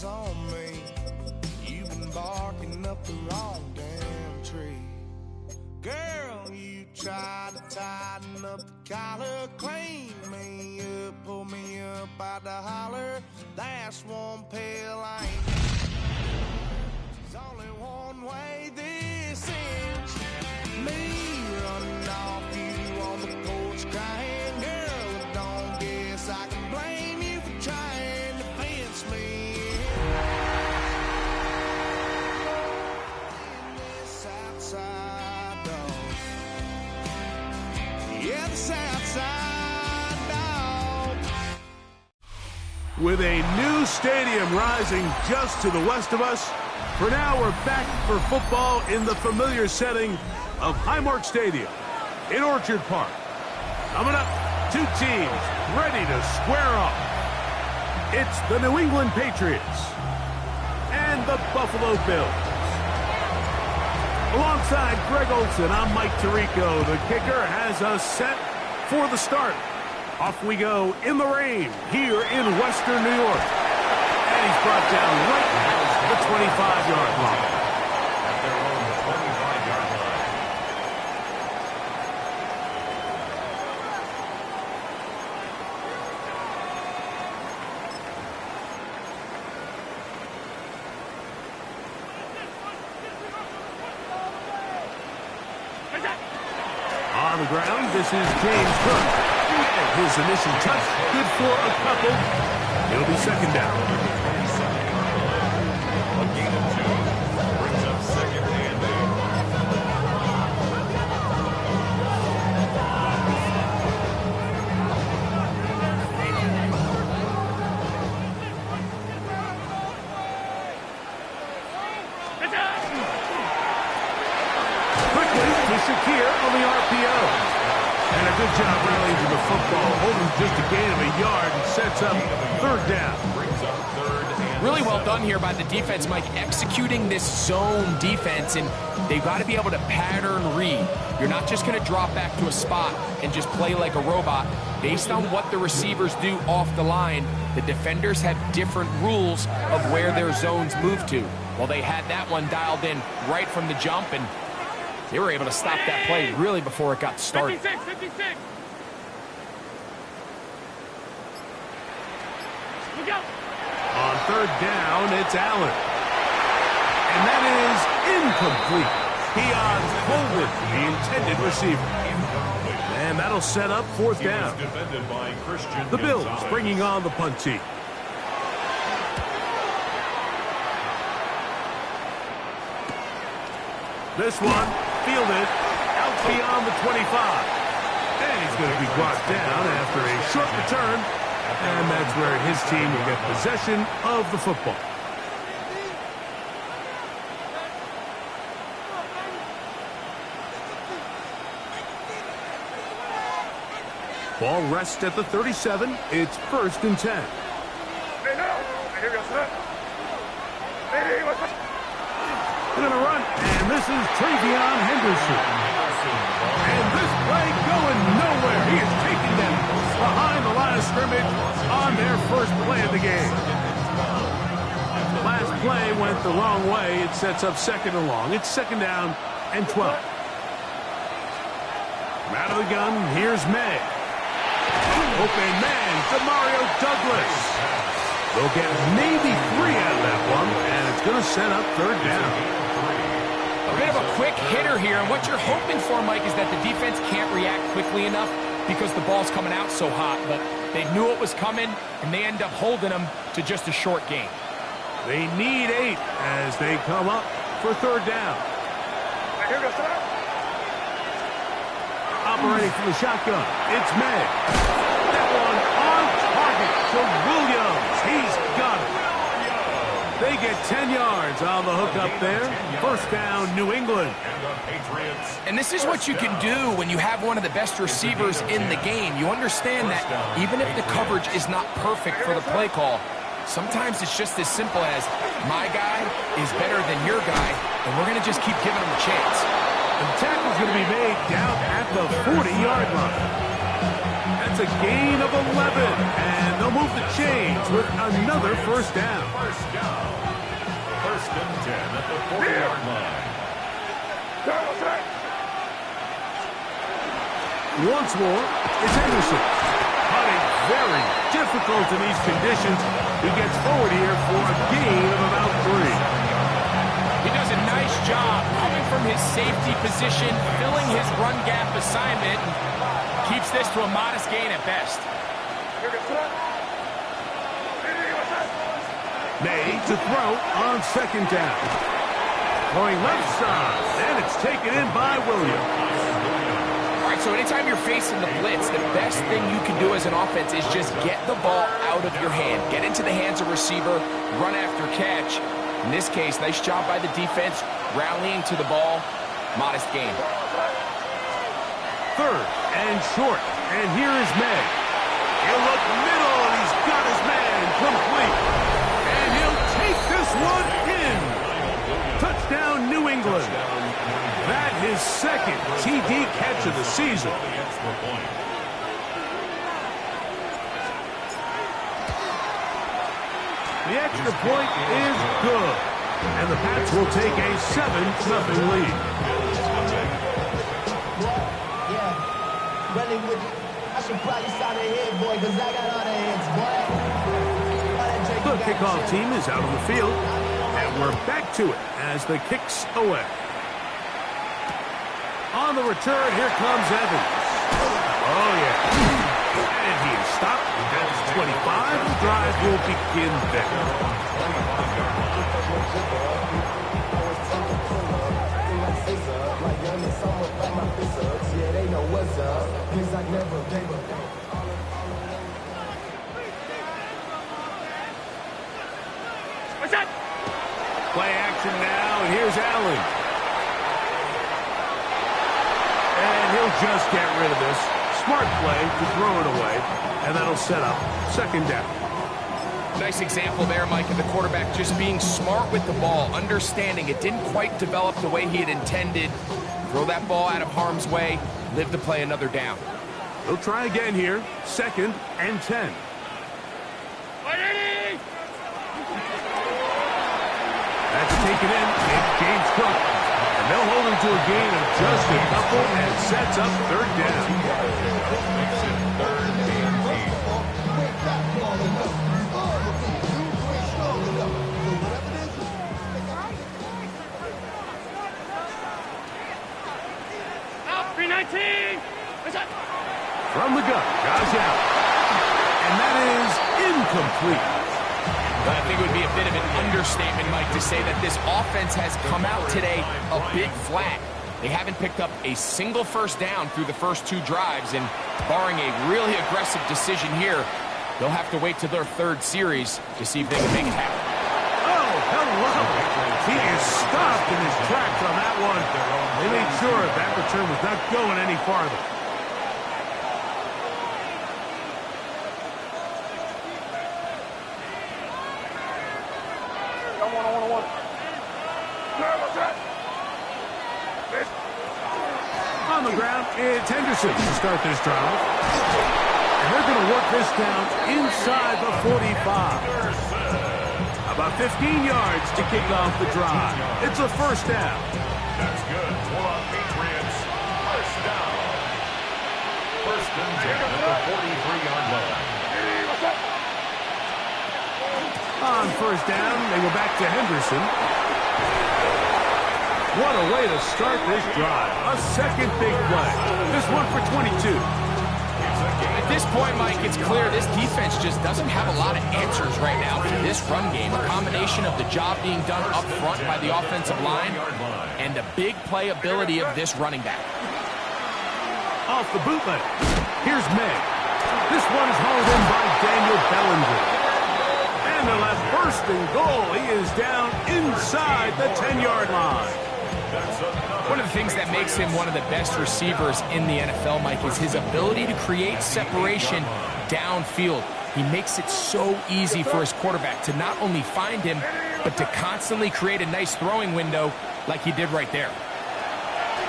On me, you've been barking up the wrong damn tree. Girl, you tried to tighten up the collar, clean me up, pull me up by the holler. That's one pale ain't. There's only one way this ends. Me running off you on the porch crying. Girl, I don't guess I can blame you for trying to fence me. With a new stadium rising just to the west of us, for now we're back for football in the familiar setting of Highmark Stadium in Orchard Park. Coming up, two teams ready to square off. It's the New England Patriots and the Buffalo Bills. Alongside Greg Olson, I'm Mike Tirico. The kicker has us set for the start. Off we go in the rain here in Western New York. And he's brought down right at the 25-yard line. At their own 25-yard line. On the ground, this is James Cook. His initial touch, good for a couple. It'll be second down. A gain of 2 brings up second and 8. Quickly to Shakir on the RPO. And a good job rallying to the football, holding just a gain of a yard and sets up third down. Really well done here by the defense, Mike, executing this zone defense, and they've got to be able to pattern read. You're not just going to drop back to a spot and just play like a robot. Based on what the receivers do off the line, the defenders have different rules of where their zones move to. Well, they had that one dialed in right from the jump, and they were able to stop that play really before it got started. 56. On third down, it's Allen. And that is incomplete. Keon Coleman, the intended receiver. And that'll set up fourth down. The Bills bringing on the punt team. This one, fielded out beyond the 25. And he's going to be brought down after a short return. And that's where his team will get possession of the football. Ball rests at the 37. It's 1st and 10. They're going to run, and this is Travion Henderson. And this play going nowhere. He is taken down behind the line of scrimmage on their first play of the game. The last play went the wrong way. It sets up second and long. It's second down and 12. From out of the gun, here's May. Open man to Mario Douglas. They'll get maybe 3 out of that one, and it's going to set up third down. A bit of a quick hitter here, and what you're hoping for, Mike, is that the defense can't react quickly enough because the ball's coming out so hot, but they knew it was coming, and they end up holding them to just a short gain. They need 8 as they come up for third down. Operating from the shotgun, it's May. That one on target to Williams. He's got it. They get 10 yards on the hook up there. First down, New England. And this is what you can do when you have one of the best receivers in the game. You understand that even if the coverage is not perfect for the play call, sometimes it's just as simple as my guy is better than your guy, and we're going to just keep giving him a chance. The tackle's going to be made down at the 40-yard line. That's a gain of 11, and they'll move the chains with another first down. First and 10 at the 40-yard line. Once more, it's Henderson. Hunting very difficult in these conditions. He gets forward here for a gain of about 3. He does a nice job coming from his safety position, filling his run gap assignment, and keeps this to a modest gain at best. May to throw on second down. Going left side, and it's taken in by Williams. All right, so anytime you're facing the blitz, the best thing you can do as an offense is just get the ball out of your hand. Get into the hands of receiver, run after catch. In this case, nice job by the defense, rallying to the ball. Modest gain. Third and short, and here is May. He'll look middle, and he's got his man complete. And he'll take this one in. Touchdown, New England. That his second TD catch of the season. The extra point is good, and the Pats will take a 7-0 lead. Yeah, running with I should probably sign a head, boy, because I got all the heads, boy. The kickoff team is out on the field, and we're back to it as the kicks away. On the return, here comes Evans. Oh, yeah. And he is stopped at 25. The drive will begin there. Play action now, and here's Allen. And he'll just get rid of this. Smart play to throw it away, and that'll set up second down. Nice example there, Mike, of the quarterback just being smart with the ball, understanding it didn't quite develop the way he had intended. Throw that ball out of harm's way, live to play another down. He'll try again here, second and 10. That's taken in. It's James Cook. And they'll hold him to a gain of just a couple and sets up third down. Makes it third and 319. From the gun, guys out. And that is incomplete. But I think it would be a bit of an understatement, Mike, to say that this offense has come out today a bit flat. They haven't picked up a single first down through the first 2 drives, and barring a really aggressive decision here, they'll have to wait to their third series to see if they can make it happen. Oh, hello. He is stopped in his tracks on that one. They made sure that return was not going any farther. On the ground, it's Henderson to start this drive. And they're going to work this down inside the 45. About 15 yards to kick off the drive. It's a first down. That's good. Hold on, Patriots. First down. First and 10 at the 43-yard line. On first down, they go back to Henderson. What a way to start this drive. A second big play. This one for 22. At this point, Mike, it's clear this defense just doesn't have a lot of answers right now for this run game. A combination of the job being done up front by the offensive line and the big playability of this running back. Off the bootleg. Here's May. This one is hauled in by Daniel Bellinger. And they'll have first and goal. He is down inside the 10-yard line. One of the things that makes him one of the best receivers in the NFL, Mike, is his ability to create separation downfield. He makes it so easy for his quarterback to not only find him, but to constantly create a nice throwing window like he did right there.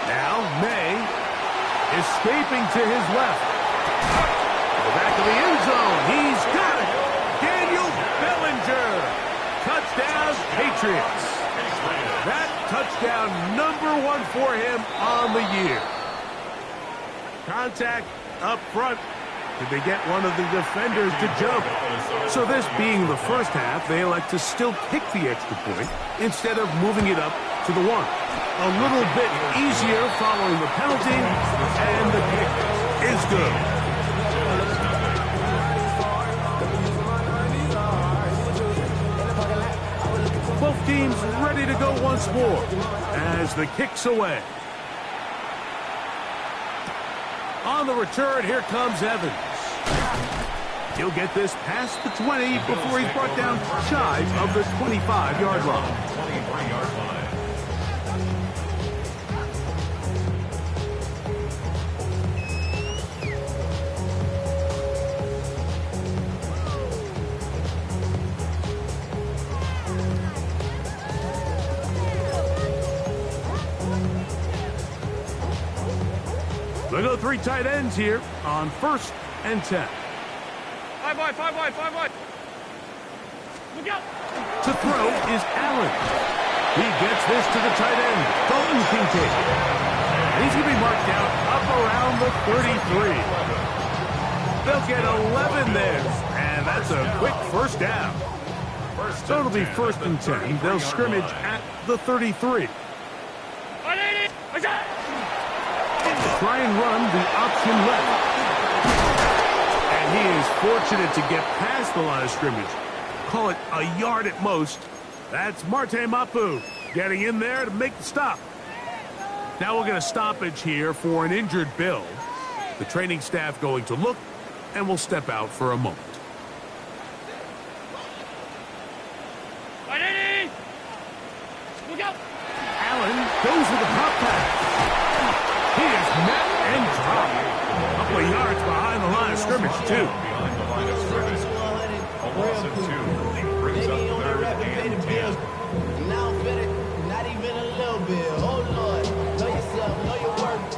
Now May escaping to his left. to the end zone. He's got it. Daniel Bellinger. Touchdown, Patriots. That touchdown #1 for him on the year. Contact up front. Did they get one of the defenders to jump? So this being the first half, they elect to still kick the extra point instead of moving it up to the 1. A little bit easier following the penalty, and the kick is good. Both teams ready to go once more as the kick's away. On the return, here comes Evans. He'll get this past the 20 before he's brought down shy of the 25-yard line. 23-yard line. They go 3 tight ends here on 1st and 10. 5 wide, 5 wide, 5 wide. Look out. To throw is Allen. He gets this to the tight end, Dalton Kincaid. And he's going to be marked down up around the 33. They'll get 11 there, and that's a quick first down. So it'll be 1st and 10. They'll scrimmage at the 33. Try and run the option left. And he is fortunate to get past the line of scrimmage. Call it a yard at most. That's Marte Mapu getting in there to make the stop. Now we'll get a stoppage here for an injured Bill. The training staff going to look, and we'll step out for a moment. Look out. Allen goes with a pop pass. He is met and dropped. A couple of yards behind the line of scrimmage, too. Behind the line of scrimmage. A loss of 2. He brings up 3rd and 10. Now fit it, not even a little bit. Oh Lord, know yourself, know your worth.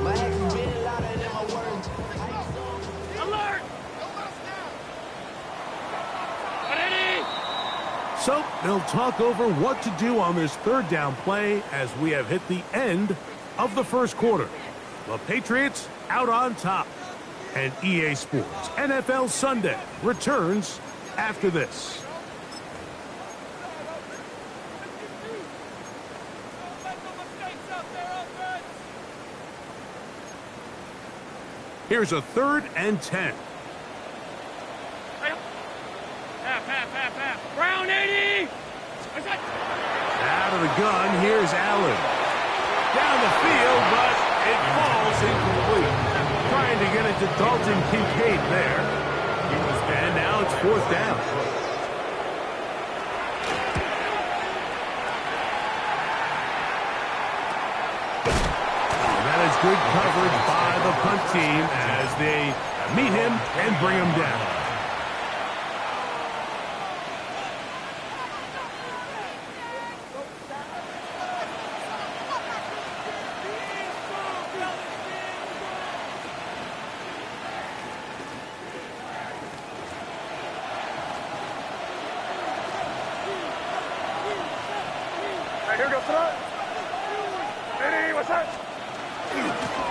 My actions being louder than my words. Alert. So they'll talk over what to do on this 3rd down play as we have hit the end of the 1st quarter. The Patriots out on top. And EA Sports NFL Sunday returns after this. Here's a 3rd and 10. Half. Brown 80. Out of the gun, here's Allen. Down the field, but it falls incomplete. Trying to get it to Dalton Kincaid there. And now it's 4th down. And that is good coverage by the punt team as they meet him and bring him down.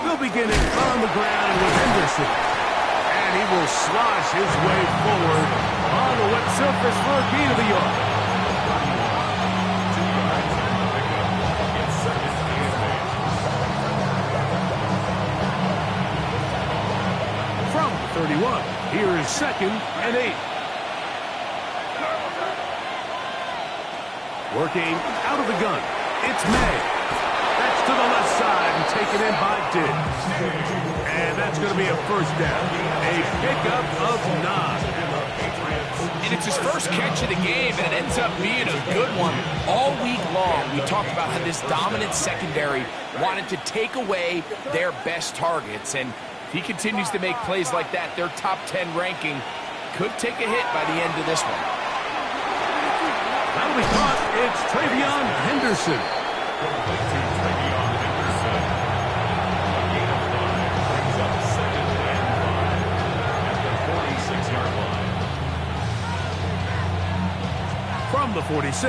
They'll begin it on the ground with Henderson. And he will slosh his way forward on the wet surface for a gain of the yard. From the 31, here is 2nd and 8. Working out of the gun, it's May. That's to the left side and taken in by Diggs. And that's going to be a 1st down. A pickup of 9. And it's his first catch of the game, and it ends up being a good one. All week long, we talked about how this dominant secondary wanted to take away their best targets. And if he continues to make plays like that, their top 10 ranking could take a hit by the end of this one. That'll be caught. It's Travion Henderson. from the 46.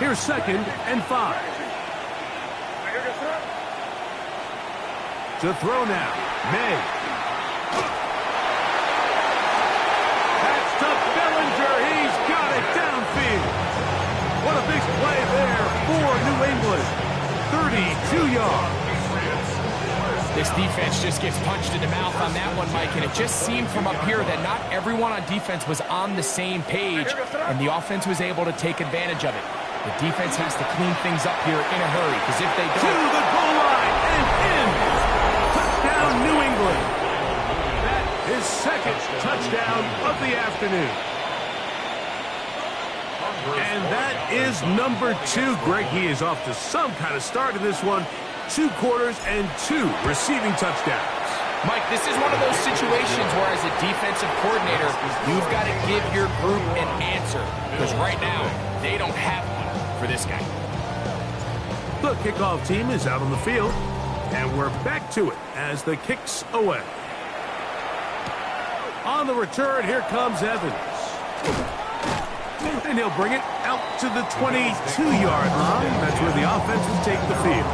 Here's 2nd and 5. To throw now, May. That's to Bellinger. He's got it downfield. What a big play there for New England. 32 yards. This defense just gets punched in the mouth on that one, Mike, and it just seemed from up here that not everyone on defense was on the same page, and the offense was able to take advantage of it. The defense has to clean things up here in a hurry, because if they don't... To the goal line and in. Touchdown, New England. That is 2nd touchdown of the afternoon. And that is number 2. Greg, he is off to some kind of start in this one. 2 quarters and 2 receiving touchdowns. Mike, this is one of those situations where as a defensive coordinator, you've got to give your group an answer. Because right now, they don't have one for this guy. The kickoff team is out on the field. And we're back to it as the kick's away. On the return, here comes Evans. And he'll bring it out to the 22-yard line. That's where the offense will take the field.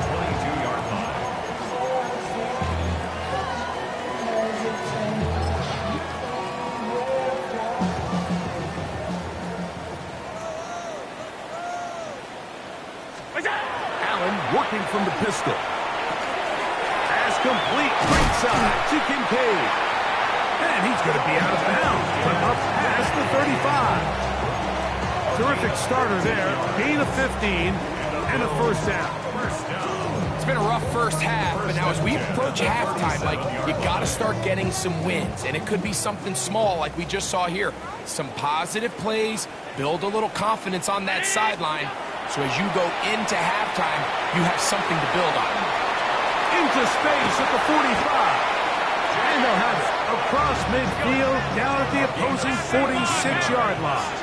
Working from the pistol. Pass complete, right side to Kincaid. And he's going to be out of bounds. But up past the 35. Terrific starter there. Gain of 15 and a first down. It's been a rough first half, but now as we approach halftime, like, you got to start getting some wins. And it could be something small like we just saw here. Some positive plays, build a little confidence on that sideline. So as you go into halftime, you have something to build on. Into space at the 45. And they'll have it across midfield, down at the opposing 46-yard line.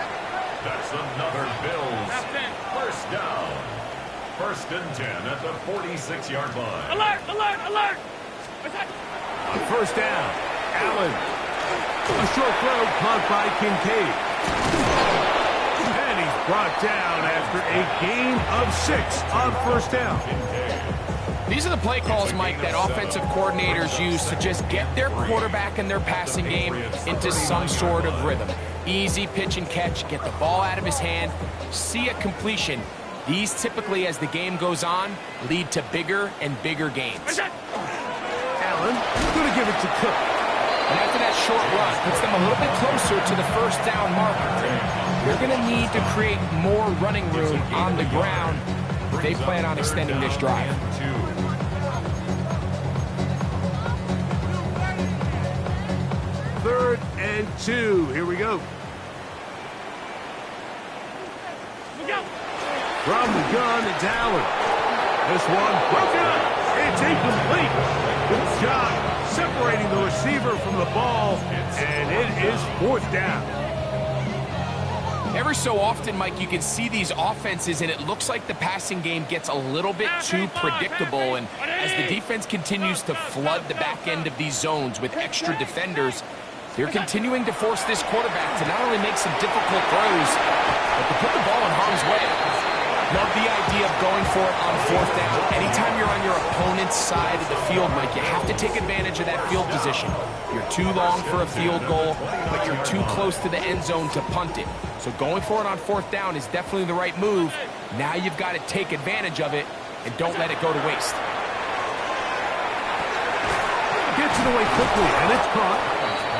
That's another Bills first down. 1st and 10 at the 46-yard line. Alert, alert, alert! On first down, Allen. A short throw caught by Kincaid. And he's brought down after a gain of 6 on first down. These are the play calls, Mike, that offensive coordinators use to just get their quarterback and their passing game into some sort of rhythm. Easy pitch and catch, get the ball out of his hand, see a completion. These typically, as the game goes on, lead to bigger and bigger gains. Allen going to give it to Cook. And after that short run, puts them a little bit closer to the first down marker. They're going to need to create more running room on the ground if they plan on extending this drive. Third and 2. Here we go. From the gun, it's Allen. This one broken up. It's incomplete. Good job separating the receiver from the ball, and it is 4th down. Every so often, Mike, you can see these offenses, and it looks like the passing game gets a little bit too predictable. And as the defense continues to flood the back end of these zones with extra defenders, they're continuing to force this quarterback to not only make some difficult throws, but to put the ball in harm's way. Love the idea of going for it on 4th down. Anytime you're on your opponent's side of the field, Mike, you have to take advantage of that field position. You're too long for a field goal, but you're too close to the end zone to punt it. So going for it on 4th down is definitely the right move. Now you've got to take advantage of it and don't let it go to waste. Gets it away quickly, and it's caught.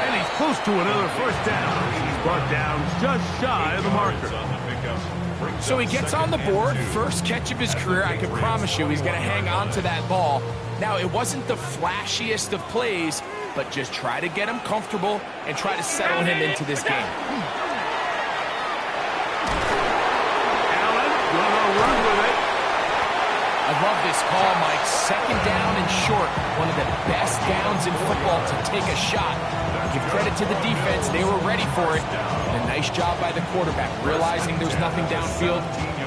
And he's close to another first down. He's brought down just shy of the marker. So he gets on the board, first catch of his career. I can promise you he's going to hang on to that ball. Now, it wasn't the flashiest of plays, but just try to get him comfortable and try to settle him into this game. Allen gonna run with it. I love this call, Mike. 2nd down and short. One of the best downs in football to take a shot. Give credit to the defense. They were ready for it. And a nice job by the quarterback. Realizing there's nothing downfield,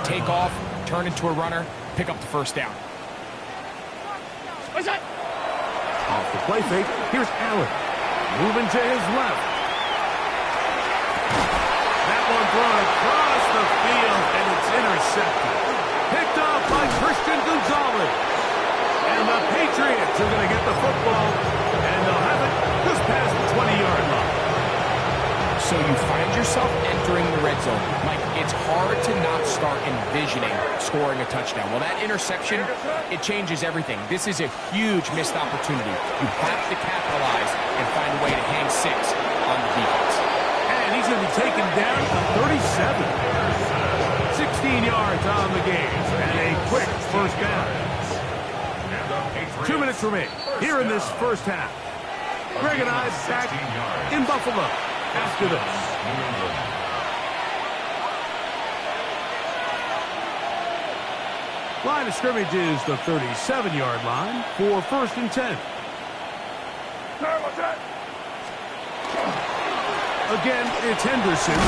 take off, turn into a runner, pick up the first down. What's that? Off the play fake, here's Allen. Moving to his left. That one thrown across the field, and it's intercepted. Picked off by Christian Gonzalez. And the Patriots are going to get the football, and they'll have it just past the 20-yard line. So you find yourself entering the red zone. Mike, it's hard to not start envisioning scoring a touchdown. Well, that interception, it changes everything. This is a huge missed opportunity. You have to capitalize and find a way to hang 6 on the defense. And he's going to be taken down to 37. 16 yards on the game, and a quick first down. 2 minutes remain here in this first half. Greg and I back in Buffalo after this. Line of scrimmage is the 37-yard line for 1st and 10. Again, it's Henderson.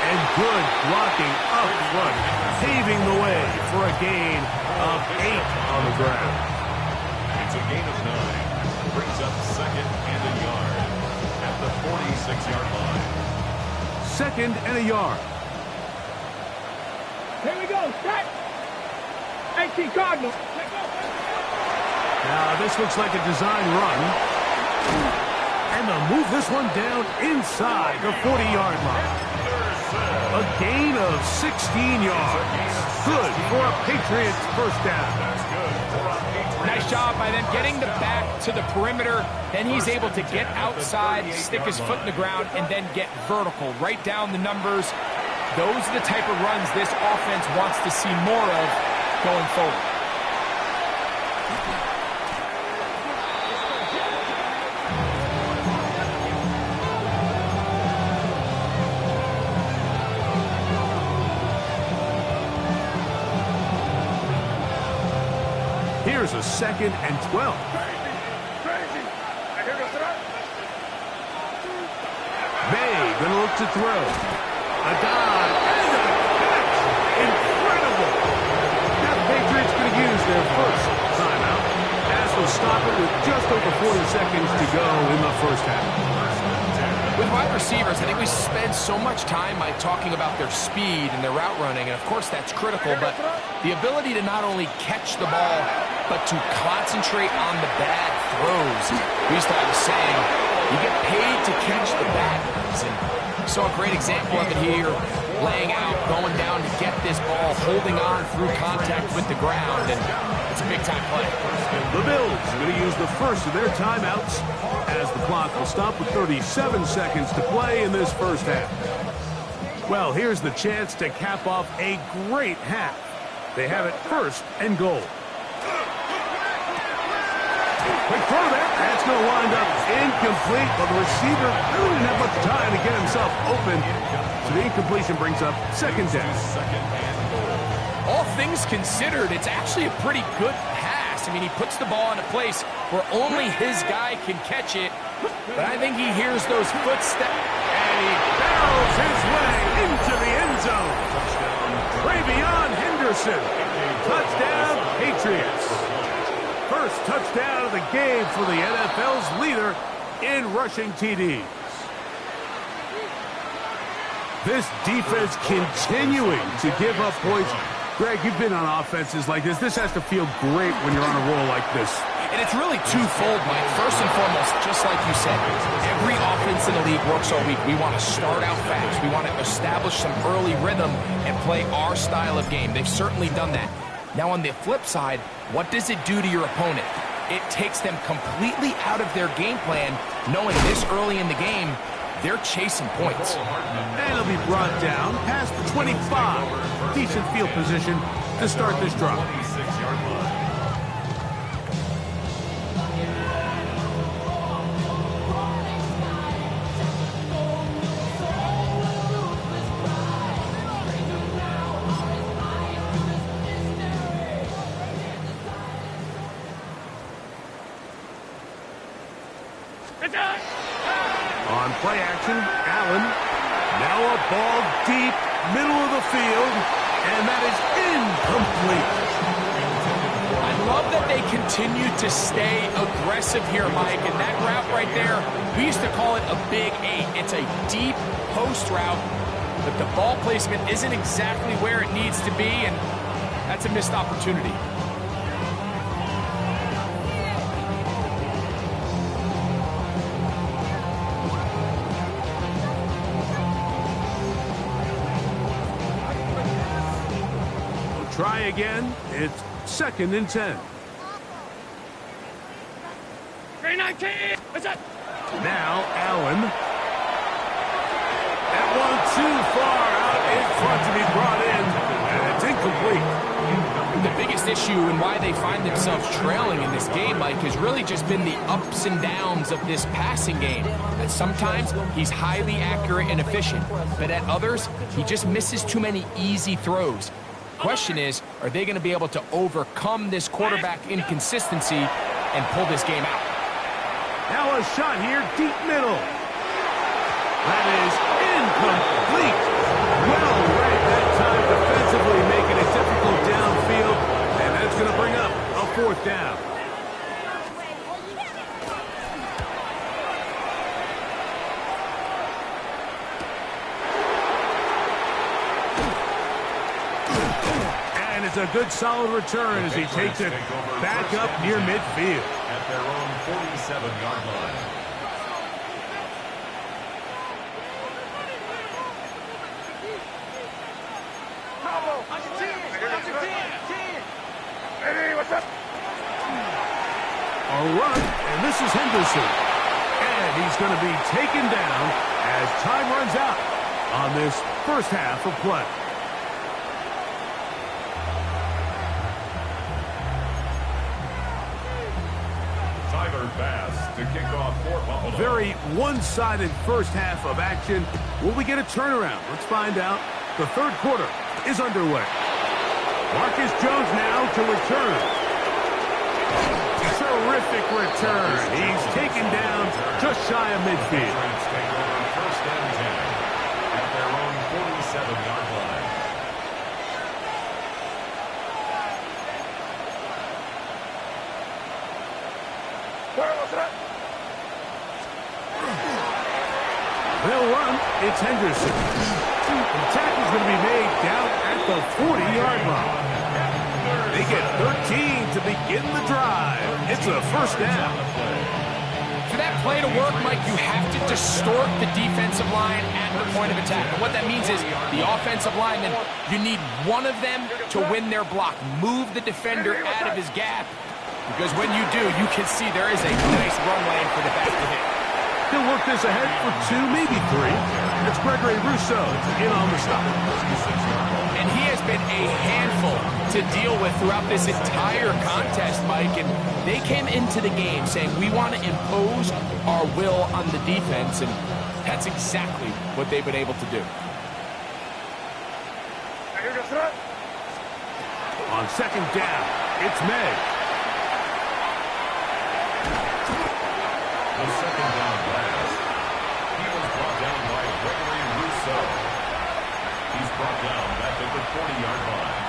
And good blocking up front, paving the way for a gain of 8 on the ground. It's a gain of 9. Brings up 2nd and a yard at the 46-yard line. 2nd and a yard. Here we go. Set. 18 Cardinals. Now, this looks like a design run. And they'll move this one down inside the 40-yard line. A gain of 16 yards. Good for a Patriots first down. Nice job by them getting the back to the perimeter. Then he's able to get outside, stick his foot in the ground, and then get vertical. Right down the numbers. Those are the type of runs this offense wants to see more of going forward. Here's a 2nd and 12. Bay gonna look to throw. A dive and a catch. Incredible. Now the Patriots gonna use their first timeout as they'll stop it with just over 40 seconds to go in the first half. With wide receivers, I think we spend so much time talking about their speed and their route running, and of course that's critical, but the ability to not only catch the ball, but to concentrate on the bad throws. We used to have a saying, you get paid to catch the bad ones, and so a great example of it here, laying out, going down to get this ball, holding on through contact with the ground, and it's a big-time play. The Bills are going to use the first of their timeouts as the clock will stop with 37 seconds to play in this first half. Well, here's the chance to cap off a great half. They have it 1st and goal. Quick throw there. That's going to wind up incomplete, but the receiver really didn't have much time to get himself open. So the incompletion brings up 2nd down. All things considered, it's actually a pretty good pass. I mean, he puts the ball in a place where only his guy can catch it, but I think he hears those footsteps. And he barrels his way into the end zone. Travion Henderson. Touchdown, Patriots. First touchdown of the game for the NFL's leader in rushing TDs. This defense continuing to give up points. Greg, you've been on offenses like this. This has to feel great when you're on a roll like this. And it's really twofold, Mike. First and foremost, just like you said, every offense in the league works all week. We want to start out fast. We want to establish some early rhythm and play our style of game. They've certainly done that. Now, on the flip side, what does it do to your opponent? It takes them completely out of their game plan, knowing this early in the game, they're chasing points. And it'll be brought down past the 25. Decent field position to start this drive. 26-yard line. On play action, Allen. Now a ball deep, middle of the field, and that is incomplete. I love that they continue to stay aggressive here, Mike, and that route right there, we used to call it a big 8. It's a deep post route. but the ball placement isn't exactly where it needs to be, and that's a missed opportunity. Try again. It's 2nd and 10. Green 19. What's up? Now Allen. That one too far out in front to be brought in, and it's incomplete. The biggest issue and why they find themselves trailing in this game, Mike, has really just been the ups and downs of this passing game. And sometimes he's highly accurate and efficient, but at others, he just misses too many easy throws. Question is, are they going to be able to overcome this quarterback inconsistency and pull this game out? Now a shot here, deep middle. That is incomplete. Well read that time defensively, making it difficult downfield, and that's going to bring up a 4th down. And it's a good solid return as he takes it back up near midfield. At their own 47-yard line. A run, and this is Henderson. And he's going to be taken down as time runs out on this first half of play. Pass to kick off for Buffalo. Very one-sided first half of action. Will we get a turnaround? Let's find out. The 3rd quarter is underway. Marcus Jones now to return. Terrific return. He's taken down just shy of midfield. First and 10 at their own 47-yard line. They'll run. It's Henderson. The tackle's going to be made down at the 40-yard line. They get 13 to begin the drive. It's a 1st down. For that play to work, Mike, you have to distort the defensive line at the point of attack. And what that means is the offensive lineman, you need one of them to win their block. Move the defender out of his gap. Because when you do, you can see there is a nice run lane for the back to hit. He'll work this ahead for 2, maybe 3. It's Gregory Rousseau in on the stop. And he has been a handful to deal with throughout this entire contest, Mike. And they came into the game saying, we want to impose our will on the defense. And that's exactly what they've been able to do. On 2nd down, it's Meg. The 2nd down pass. He was brought down by Gregory Rousseau. He's brought down back at the 40-yard line.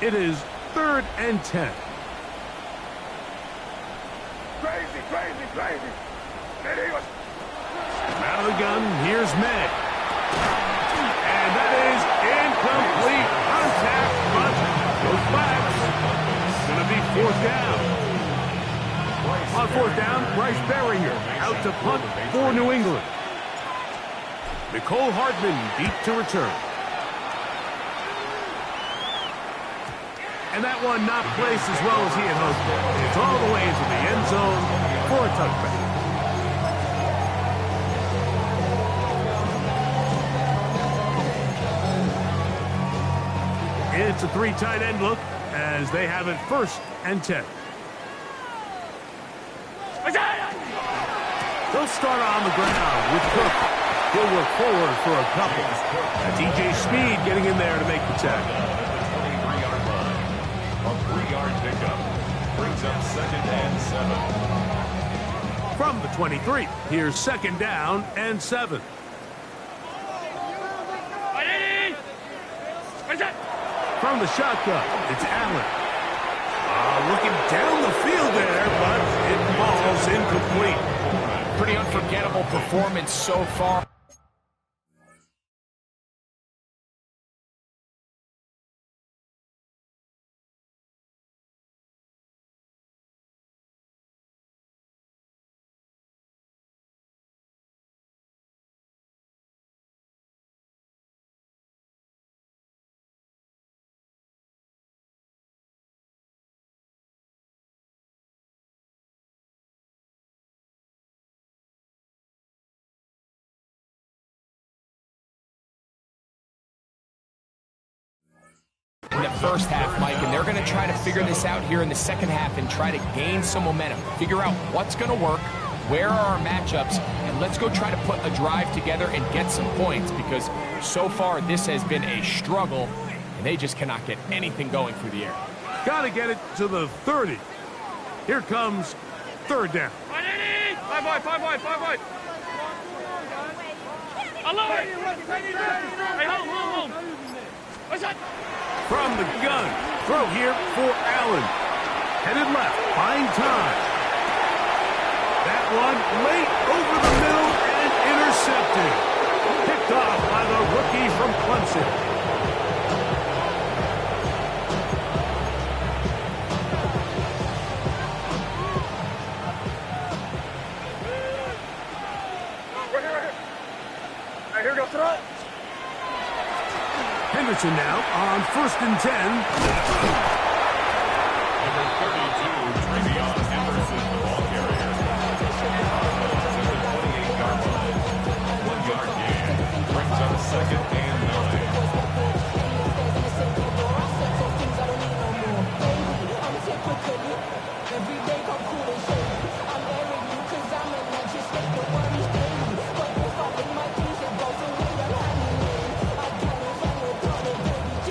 It is 3rd and 10. Crazy, crazy, crazy. Out of the gun, here's Meg. And that is incomplete. Contact, but goes back. It's going to be 4th down. On 4th down, Bryce Berringer out to punt for New England. Nicole Hardman deep to return. And that one not placed as well as he had hoped. It's all the way into the end zone for a touchback. It's a 3 tight end look as they have it 1st and 10. They'll start on the ground with Cook. He'll work forward for a couple. DJ Speed getting in there to make the tackle. A 3-yard pickup. Brings up 2nd and 7. From the 23, here's 2nd down and 7. From the shotgun, it's Allen. Looking down the field there, but it falls incomplete. Pretty unforgettable performance so far. In the first half, Mike, and they're going to try to figure this out here in the second half and try to gain some momentum. Figure out what's going to work, where are our matchups, and let's go try to put a drive together and get some points, because so far this has been a struggle, and they just cannot get anything going through the air. Got to get it to the 30. Here comes 3rd down. 5 wide. Hey, hold. What's that? From the gun, throw here for Allen. Headed left, buying time. That one late over the middle and intercepted. Picked off by the rookie from Clemson. Here we go, throw it. Henderson now on 1st and 10. Number 32, Travion Henderson, the ball carrier. To the 28-yard line. 1-yard gain. Brings up 2nd and 9.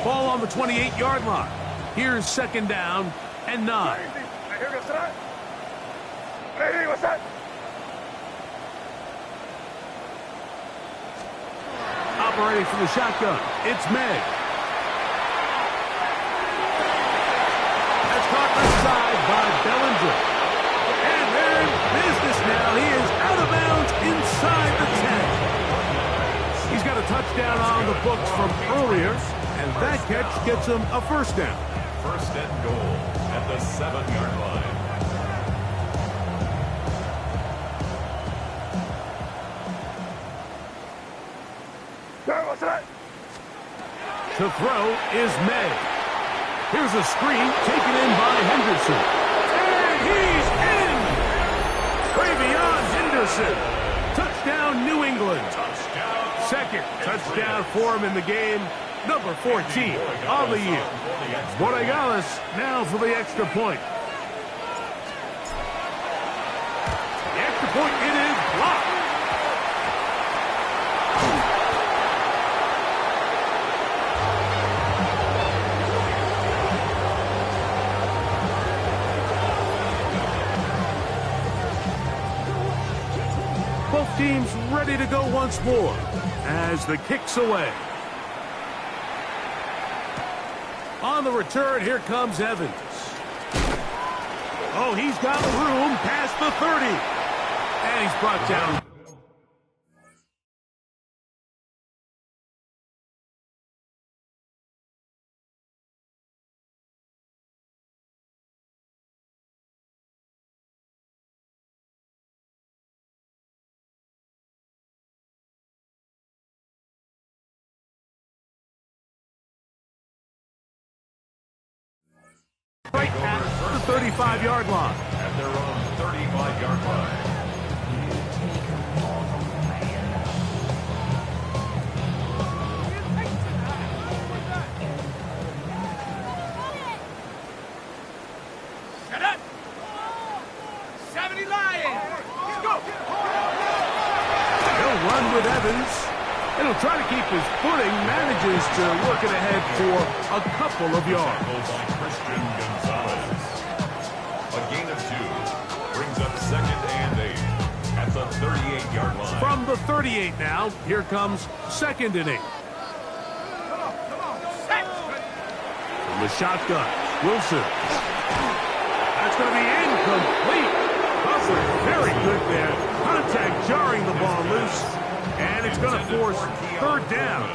Ball on the 28-yard line. Here's 2nd down and 9. Here goes tonight. Hey, what's that? Operating from the shotgun, it's Meg. That's caught left side by Bellinger. And they're in business now. He is out of bounds inside the 10. He's got a touchdown on the books from earlier, and that catch gets him a 1st down. 1st and goal at the 7-yard line. What's that? To throw is May. Here's a screen taken in by Henderson. And he's in! Travion Henderson. Touchdown, New England. 2nd touchdown for him in the game. Number 14 on the year. Borregales now for the extra point. The extra point, it is blocked. Both teams ready to go once more as the kick's away. On the return, here comes Evans. Oh, he's got room past the 30. And he's brought down. Right at the 35-yard line. At their own 35-yard line. Shut up! 70 Lions! Let's go! He'll run with Evans. And he'll try to keep his footing. Manages to work it ahead for a couple of yards. Tackled by Christian Gonzalez. Brings up second and 8 at the 38-yard line. From the 38 now, here comes second and 8. From the shotgun, Wilson. That's going to be incomplete. Hustler, very good there. Contact jarring the ball loose. And it's going to force third down.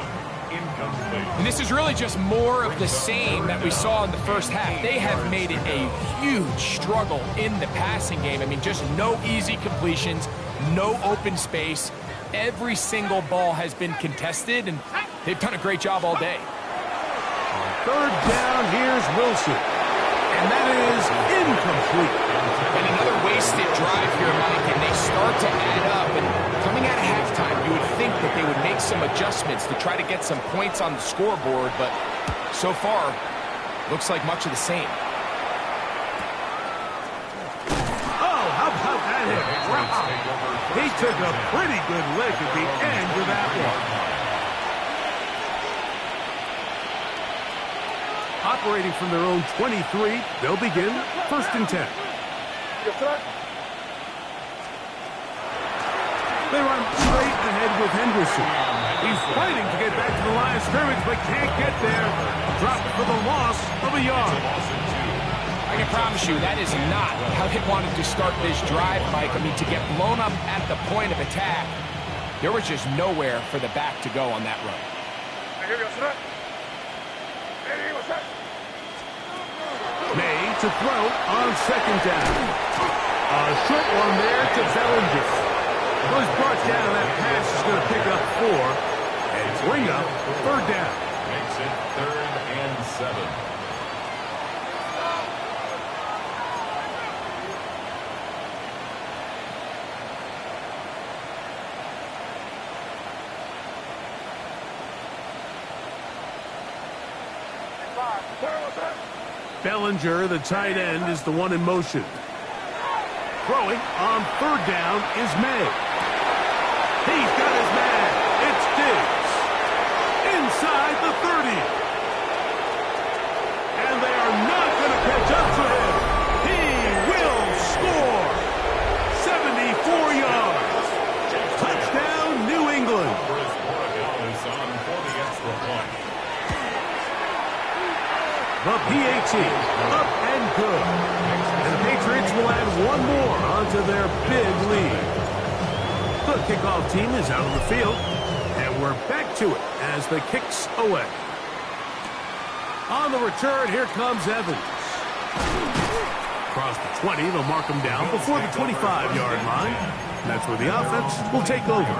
And this is really just more of the same that we saw in the first half. They have made it a huge struggle in the passing game. I mean, just no easy completions, no open space. Every single ball has been contested, and they've done a great job all day. Third down, here's Wilson. And that is incomplete. And another wasted drive here, Mike, and they start to add up. And coming out of halftime, you would think that they would make some adjustments to try to get some points on the scoreboard, but so far, looks like much of the same. Oh, how about that hit? Wow. He took a pretty good lick at the end of that one. Operating from their own 23, they'll begin first and 10. They run straight ahead with Henderson. He's fighting to get back to the line of scrimmage, but can't get there. Dropped for the loss of a yard. I can promise you that is not how they wanted to start this drive, Mike. I mean, to get blown up at the point of attack, there was just nowhere for the back to go on that run. May to throw on second down. A short one there to Bellinger. Was brought down. That pass is going to pick up 4 and bring up third down. Makes it 3rd and 7. Bellinger, the tight end, is the one in motion. Throwing on third down is May. He's got his man. It's Diggs. Inside the 30. And they are not going to catch up to him. He will score. 74 yards. Touchdown, New England. The PAT, up and good. And the Patriots will add one more onto their big lead. The kickoff team is out on the field, and we're back to it as the kick's away. On the return, here comes Evans. Across the 20, they'll mark him down before the 25-yard line. And that's where the offense will take over.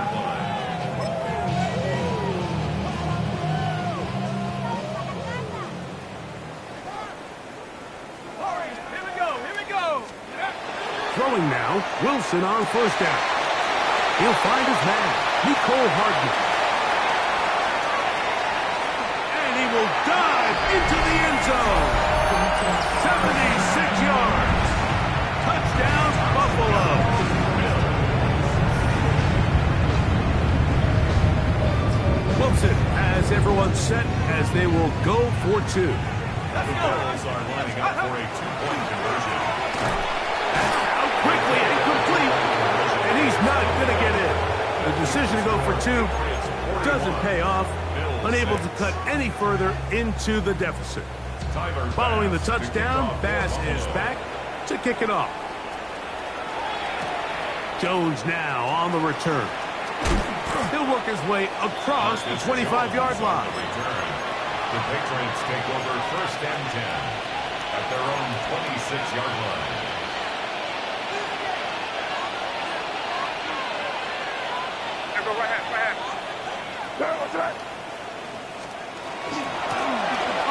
Throwing now, Wilson on first down. He'll find his man, Nicole Hardman. And he will dive into the end zone. 76 yards. Touchdown, Buffalo. Wilson has everyone set as they will go for 2. The Bills are lining up for a 2-point conversion. Quickly incomplete, and he's not going to get in. The decision to go for 2 doesn't pay off, unable to cut any further into the deficit. Following the touchdown, Bass is back to kick it off. Jones now on the return. He'll work his way across the 25-yard line. The Patriots take over first and 10 at their own 26-yard line.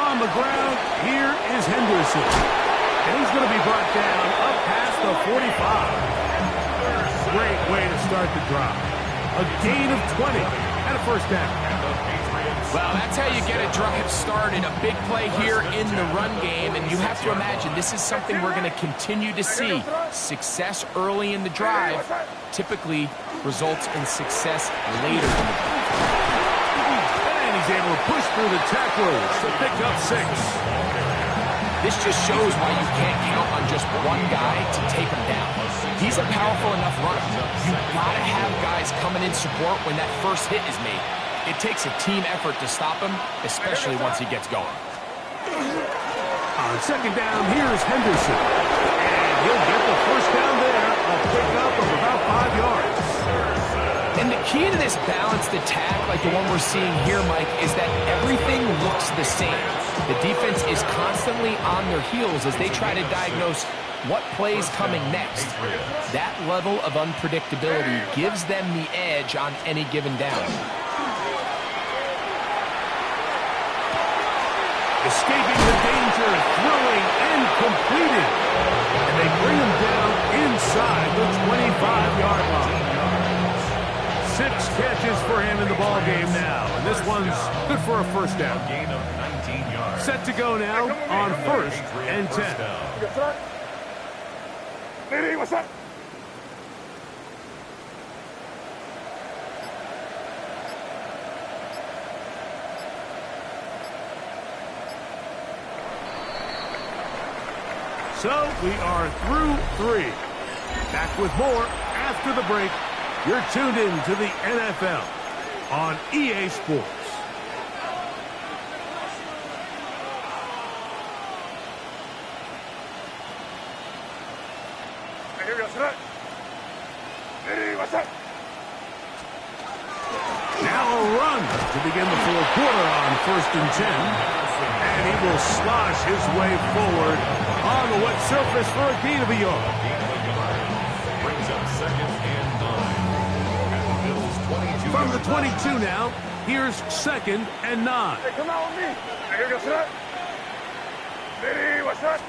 On the ground, here is Henderson. And he's going to be brought down up past the 45. Great way to start the drive. A gain of 20 and a first down. Well, that's how you get a drive started. A big play here in the run game. And you have to imagine this is something we're going to continue to see. Success early in the drive typically results in success later in the drive. And he's able to push through the tacklers to pick up 6. This just shows why you can't count on just one guy to take him down. He's a powerful enough runner. You've got to have guys coming in support when that first hit is made. It takes a team effort to stop him, especially once he gets going. On second down, here's Henderson. And he'll get the first down there, a pickup of about 5 yards. And the key to this balanced attack, like the one we're seeing here, Mike, is that everything looks the same. The defense is constantly on their heels as they try to diagnose what play's coming next. That level of unpredictability gives them the edge on any given down. Escaping the danger, throwing, and completing. And they bring him down inside the 25-yard line. 6 catches for him in the ball game now. And this one's good for a first down. Gain of 19 yards. Set to go now on 1st and 10. Lady, what's up? So we are through 3. Back with more after the break. You're tuned in to the NFL on EA Sports. Now a run to begin the fourth quarter on 1st and 10. And he will slosh his way forward on the wet surface for a gain of a yard. Brings up 2nd and 9. At the Bills' 22. From the 22 now, here's 2nd and 9. Hey, come out with me. Here goes that. Lady, what's up?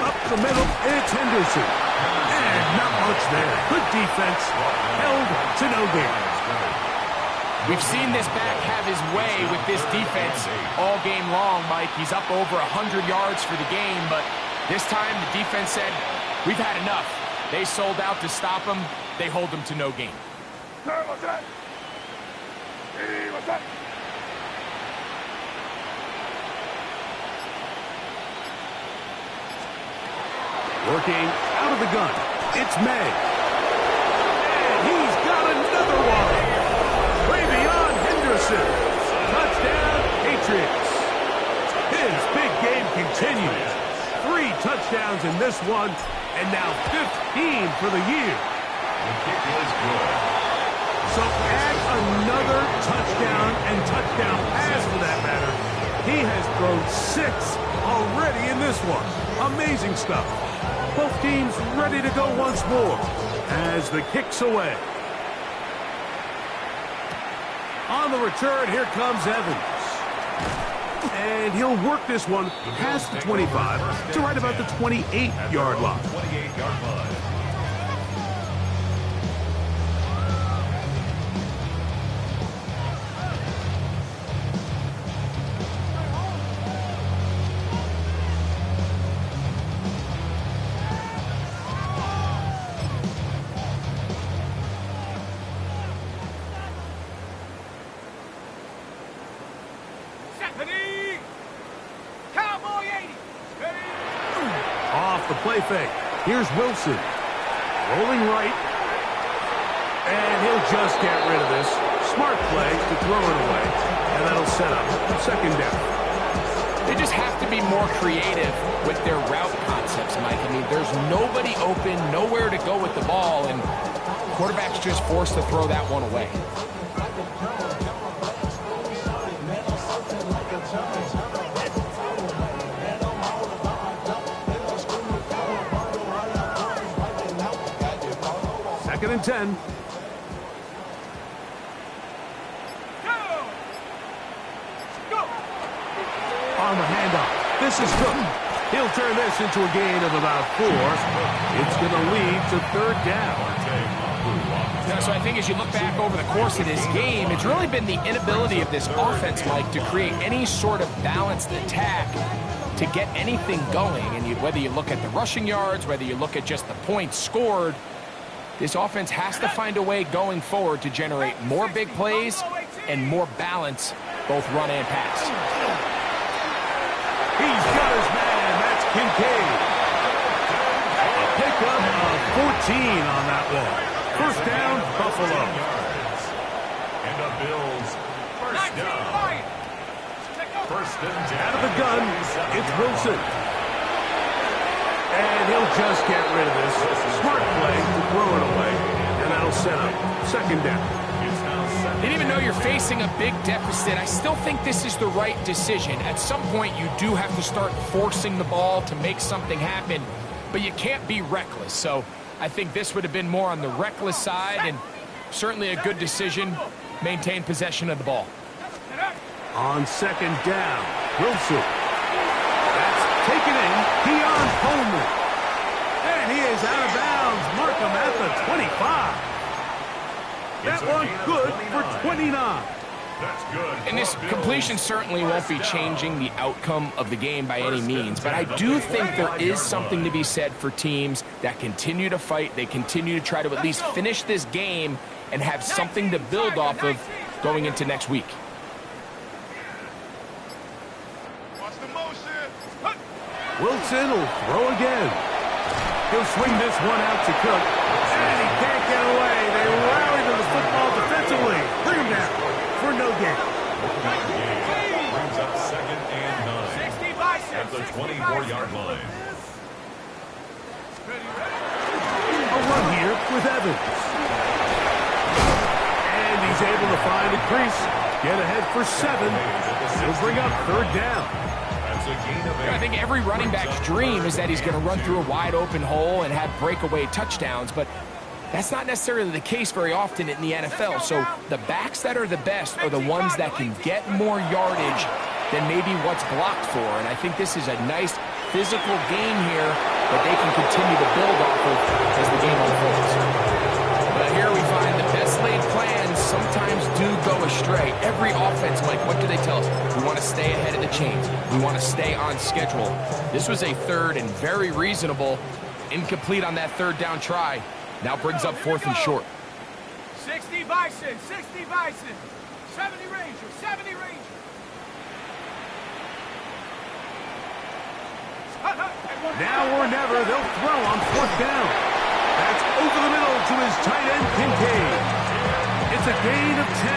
Up the middle, it's Henderson. And not much there. Good defense. Held to no gain. We've seen this back have his way with this defense all game long, Mike. He's up over 100 yards for the game, but this time the defense said, we've had enough. They sold out to stop him. They hold him to no gain. What's that? Lady, what's up? Working out of the gun. It's May. And he's got another one. Way beyond Henderson. Touchdown, Patriots. His big game continues. 3 touchdowns in this one, and now 15 for the year. The kick is good. So add another touchdown and touchdown pass for that matter. He has thrown 6 already in this one. Amazing stuff. Both teams ready to go once more as the kick's away. On the return, here comes Evans. And he'll work this one past the 25 to right about the 28-yard line. 28-yard line. Ready? Cowboy 80. Ready? Off the play fake. Here's Wilson. Rolling right. And he'll just get rid of this. Smart play to throw it away. And that'll set up 2nd down. They just have to be more creative with their route concepts, Mike. I mean, there's nobody open, nowhere to go with the ball, and quarterback's just forced to throw that one away. Second and 10. On the handoff. This is Cook. He'll turn this into a gain of about 4. It's going to lead to 3rd down. Yeah, so I think as you look back over the course of this game, it's really been the inability of this offense, Mike, to create any sort of balanced attack to get anything going. And whether you look at the rushing yards, whether you look at just the points scored, this offense has to find a way going forward to generate more big plays and more balance, both run and pass. He's got his man. That's Kincaid. A pickup of 14 on that one. First down, Buffalo. And the Bills first down. First and 10. Out of the gun, it's Wilson. And he'll just get rid of this. Smart play to throw it away. And that'll set up second down. And even though you're facing a big deficit, I still think this is the right decision. At some point, you do have to start forcing the ball to make something happen, but you can't be reckless. So I think this would have been more on the reckless side, and certainly a good decision. Maintain possession of the ball. On second down, Wilson. That's taken in. Keon Coleman. And he is out of bounds. Mark him at the 25. That one good for 29. That's good. And this completion certainly won't be changing the outcome of the game by any means, but I do think there is something to be said for teams that continue to fight. They continue to try to at least finish this game and have something to build off of going into next week. Wilson will throw again. He'll swing this one out to Cook. And he can't get away. They rally to the football defensively. Bring him down for no gain. Brings up second and 9 at the 24-yard line. A run here with Evans. And he's able to find a crease. Get ahead for 7. He'll bring up third down. I think every running back's dream is that he's going to run through a wide open hole and have breakaway touchdowns, but that's not necessarily the case very often in the NFL. So the backs that are the best are the ones that can get more yardage than maybe what's blocked for. And I think this is a nice physical game here that they can continue to build off of as the game unfolds. But here we find the best laid plans sometimes do go astray. Every offense, Mike, what do they tell us? We want to stay ahead of the chains. We want to stay on schedule. This was a third and very reasonable. Incomplete on that third down try. Now brings up fourth and short. 60 Bison, 60 Bison. 70 Ranger, 70 Ranger. Now or never, they'll throw on fourth down. That's over the middle to his tight end, Kincaid. It's a gain of 10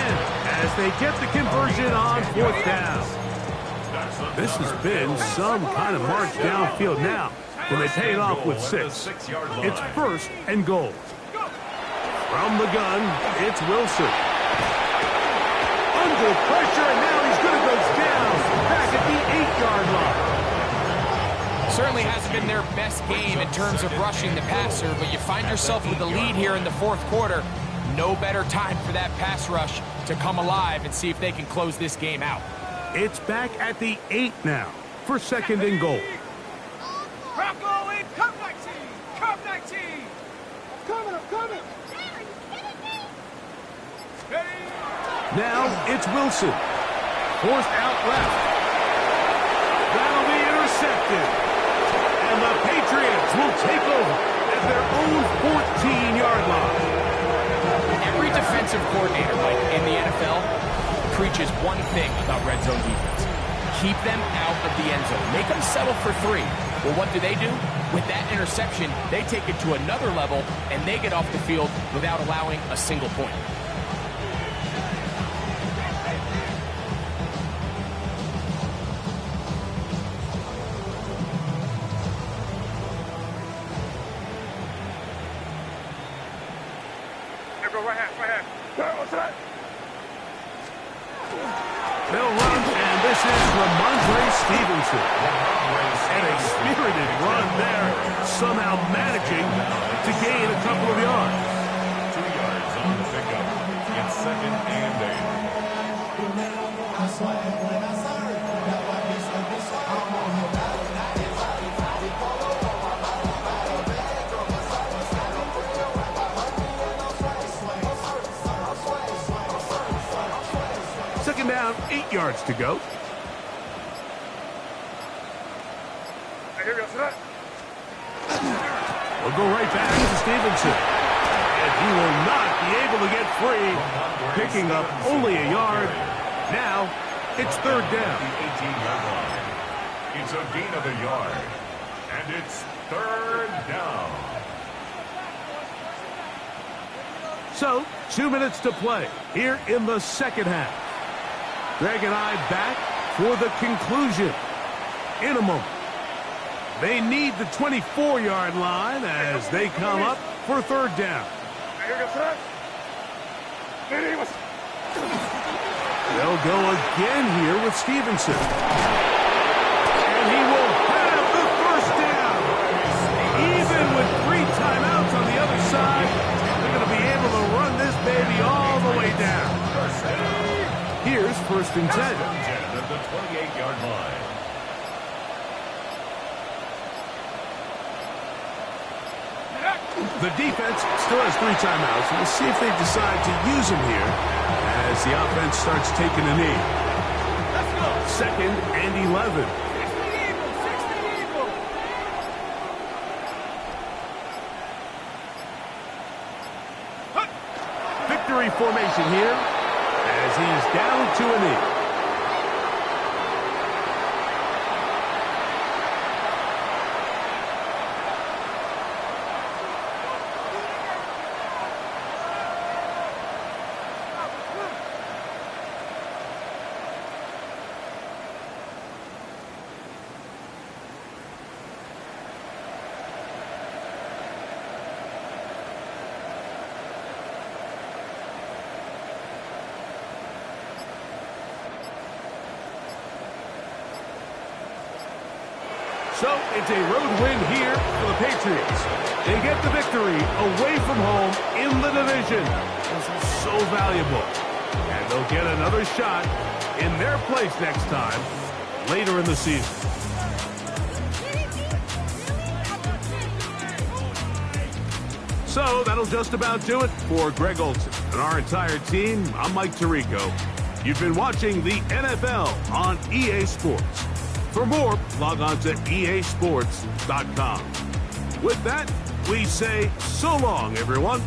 as they get the conversion on fourth down. This has been some kind of march downfield now, and they pay it off with 6. It's first and goal. From the gun, it's Wilson. Under pressure, and now he's going to go down back at the 8-yard line. Certainly hasn't been their best game in terms of rushing the passer, but you find yourself with the lead here in the fourth quarter. No better time for that pass rush to come alive and see if they can close this game out. It's back at the 8 now for second and goal. Rocco in, come 19, come 19. I'm coming. Ready? Now it's Wilson. Forced out left. That'll be intercepted. And the Patriots will take over at their own 14-yard line. Every defensive coordinator, Mike, in the NFL preaches one thing about red zone defense. Keep them out of the end zone. Make them settle for 3. Well, what do? With that interception, they take it to another level, and they get off the field without allowing a single point. They'll run, and this is Ramondre Stevenson. And a spirited run there, somehow managing to gain a couple of yards. 2 yards on the pickup. It's second and 8. Second down, 8 yards to go. We'll go right back to Stevenson. And he will not be able to get free, picking up only a yard. Now, it's third down. It's a gain of a yard. And it's third down. So, 2 minutes to play here in the second half. Greg and I back for the conclusion in a moment. They need the 24-yard line as they come up for third down. They'll go again here with Stevenson. And he will have the first down. Even with 3 timeouts on the other side, they're going to be able to run this baby all the way down. Here's first and 10. At the 28-yard line. The defense still has 3 timeouts. We'll see if they decide to use them here as the offense starts taking a knee. Let's go. Second and 11. 60 Eagle. Victory formation here as he's down to a knee. So it's a road win here for the Patriots. They get the victory away from home in the division. This is so valuable. And they'll get another shot in their place next time later in the season. So that'll just about do it for Greg Olson and our entire team. I'm Mike Tirico. You've been watching the NFL on EA Sports. For more, log on to easports.com. With that, we say so long, everyone.